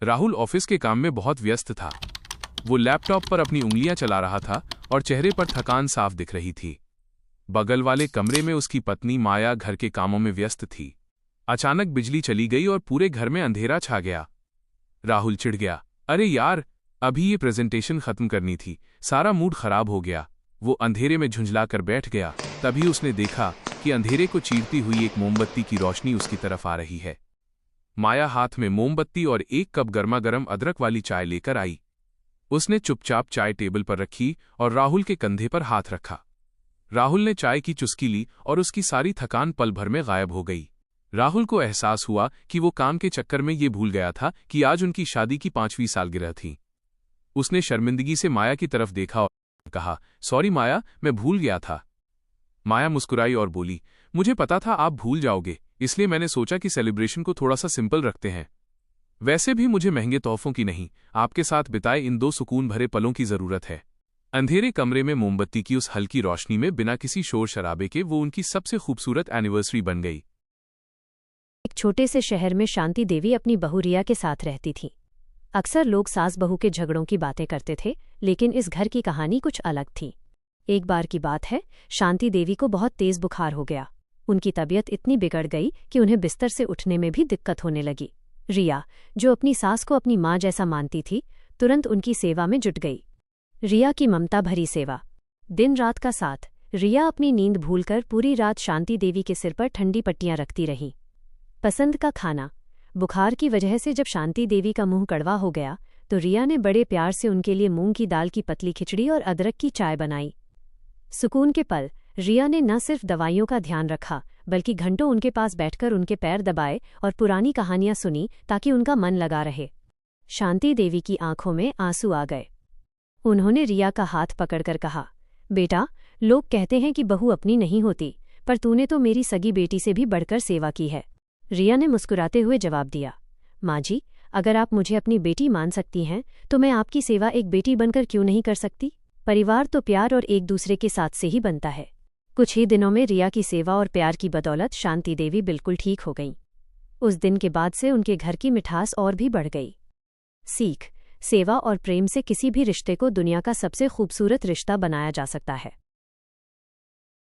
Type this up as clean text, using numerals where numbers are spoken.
Rahul office के काम में बहुत व्यस्त था। वो लैपटॉप पर अपनी उंगलियां चला रहा था और चेहरे पर थकान साफ दिख रही थी। बगल वाले कमरे में उसकी पत्नी माया घर के कामों में व्यस्त थी। अचानक बिजली चली गई और पूरे घर में अंधेरा छा गया। राहुल चिढ़ गया, अरे यार, अभी ये प्रेजेंटेशन खत्म करनी थी, सारा मूड खराब हो गया। वो अंधेरे में झुंझलाकर बैठ गया। तभी उसने देखा कि अंधेरे को चीरती हुई एक मोमबत्ती की रोशनी उसकी तरफ आ रही है। माया हाथ में मोमबत्ती और एक कप गर्मागर्म अदरक वाली चाय लेकर आई। उसने चुपचाप चाय टेबल पर रखी और राहुल के कंधे पर हाथ रखा। राहुल ने चाय की चुस्की ली और उसकी सारी थकान पल भर में गायब हो गई। राहुल को एहसास हुआ कि वो काम के चक्कर में ये भूल गया था कि आज उनकी शादी की 5वीं सालगिरह थी। उसने शर्मिंदगी से माया की तरफ देखा और कहा, सॉरी माया, मैं भूल गया था। माया मुस्कुराई और बोली, मुझे पता था आप भूल जाओगे, इसलिए मैंने सोचा कि सेलिब्रेशन को थोड़ा सा सिंपल रखते हैं। वैसे भी मुझे महंगे तोहफों की नहीं, आपके साथ बिताए इन 2 सुकून भरे पलों की जरूरत है। अंधेरे कमरे में मोमबत्ती की उस हल्की रोशनी में बिना किसी शोर शराबे के वो उनकी सबसे खूबसूरत एनिवर्सरी बन गई। एक छोटे से शहर में शांति देवी अपनी बहू रिया के साथ रहती थी। अक्सर लोग सास बहू के झगड़ों की बातें करते थे, लेकिन इस घर की कहानी कुछ अलग थी। एक बार की बात है, शांति देवी को बहुत तेज बुखार हो गया। उनकी तबीयत इतनी बिगड़ गई कि उन्हें बिस्तर से उठने में भी दिक्कत होने लगी। रिया, जो अपनी सास को अपनी माँ जैसा मानती थी, तुरंत उनकी सेवा में जुट गई। रिया की ममता भरी सेवा, दिन रात का साथ। रिया अपनी नींद भूलकर पूरी रात शांति देवी के सिर पर ठंडी पट्टियां रखती रही। पसंद का खाना। बुखार की वजह से जब शांति देवी का मुंह कड़वा हो गया तो रिया ने बड़े प्यार से उनके लिए मूंग की दाल की पतली खिचड़ी और अदरक की चाय बनाई। सुकून के पल। रिया ने न सिर्फ दवाइयों का ध्यान रखा, बल्कि घंटों उनके पास बैठकर उनके पैर दबाए और पुरानी कहानियां सुनी ताकि उनका मन लगा रहे। शांति देवी की आंखों में आंसू आ गए। उन्होंने रिया का हाथ पकड़कर कहा, बेटा, लोग कहते हैं कि बहू अपनी नहीं होती, पर तूने तो मेरी सगी बेटी से भी बढ़कर सेवा की है। रिया ने मुस्कुराते हुए जवाब दिया, माँ जी, अगर आप मुझे अपनी बेटी मान सकती हैं तो मैं आपकी सेवा एक बेटी बनकर क्यों नहीं कर सकती। परिवार तो प्यार और एक दूसरे के साथ से ही बनता है। कुछ ही दिनों में रिया की सेवा और प्यार की बदौलत शांति देवी बिल्कुल ठीक हो गईं। उस दिन के बाद से उनके घर की मिठास और भी बढ़ गई। सीख। सेवा और प्रेम से किसी भी रिश्ते को दुनिया का सबसे खूबसूरत रिश्ता बनाया जा सकता है।